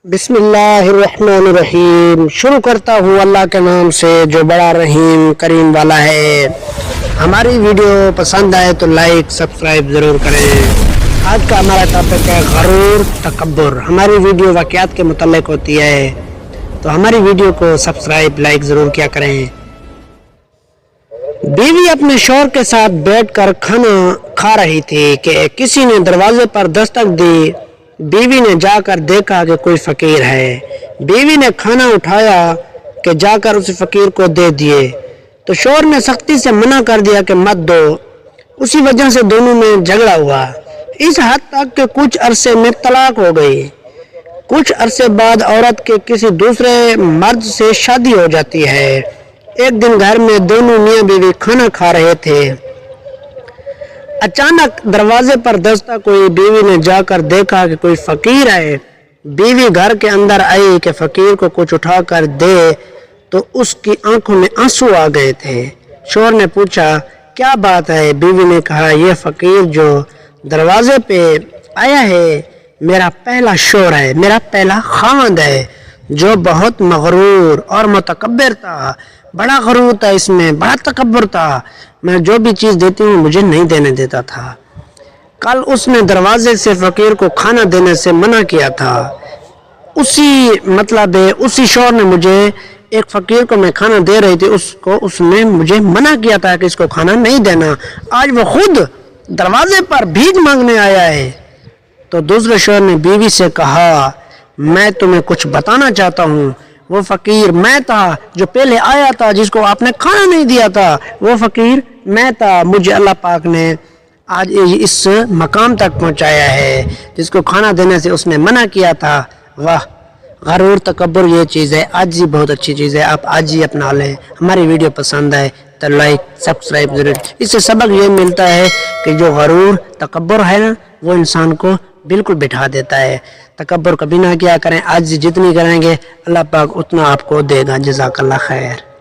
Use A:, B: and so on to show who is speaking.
A: बिस्मिल्लाहिर्रहमानिर्रहीम। शुरू करता हूँ अल्लाह के नाम से जो बड़ा रहीम करीम वाला है। हमारी वीडियो पसंद आए तो लाइक सब्सक्राइब ज़रूर करें। आज का हमारा टॉपिक है गरूर तकब्बुर। हमारी वीडियो वाक़यात के मुतल्लिक़ होती है तो हमारी वीडियो को सब्सक्राइब लाइक ज़रूर किया करें। बीवी अपने शौहर के साथ बैठकर खाना खा रही थी कि किसी ने दरवाजे पर दस्तक दी। बीवी ने जाकर देखा कि कोई फकीर है। बीवी ने खाना उठाया कि जाकर उस फकीर को दे दिए तो शौहर ने सख्ती से मना कर दिया कि मत दो। उसी वजह से दोनों में झगड़ा हुआ, इस हद तक कि कुछ अरसे में तलाक हो गई। कुछ अरसे बाद औरत के किसी दूसरे मर्द से शादी हो जाती है। एक दिन घर में दोनों मियाँ बीवी खाना खा रहे थे। अचानक दरवाजे पर दस्तक हुई। बीवी ने जाकर देखा कि कोई फकीर है। बीवी घर के अंदर आई कि फकीर को कुछ उठाकर दे तो उसकी आंखों में आंसू आ गए थे। शौहर ने पूछा क्या बात है? बीवी ने कहा यह फकीर जो दरवाजे पे आया है मेरा पहला शौहर है, मेरा पहला खावंद है जो बहुत मगरूर और मुतकब्बिर था। बड़ा गरूर था, इसमें बड़ा तकब्बुर था। मैं जो भी चीज़ देती हूँ मुझे नहीं देने देता था। कल उसने दरवाजे से फकीर को खाना देने से मना किया था। उसी शौहर ने मुझे एक फकीर को मैं खाना दे रही थी, उसने मुझे मना किया था कि इसको खाना नहीं देना। आज वो खुद दरवाजे पर भीख मांगने आया है। तो दूसरे शौहर ने बीवी से कहा मैं तुम्हें कुछ बताना चाहता हूँ। वो फकीर मैं था जो पहले आया था, जिसको आपने खाना नहीं दिया था। वो फकीर मैं था, मुझे अल्लाह पाक ने आज इस मकाम तक पहुंचाया है, जिसको खाना देने से उसने मना किया था। वाह, गरूर तकब्बुर ये चीज़ है। आज ही बहुत अच्छी चीज़ है, आप आज ही अपना लें। हमारी वीडियो पसंद आए तो लाइक सब्सक्राइब जरूर। इससे सबक ये मिलता है कि जो गरूर तकब्बुर है ना, वो इंसान को बिल्कुल बिठा देता है। तकब्बुर कभी ना किया करें, आज जितनी करेंगे अल्लाह पाक उतना आपको देगा। जज़ाकल्लाह खैर।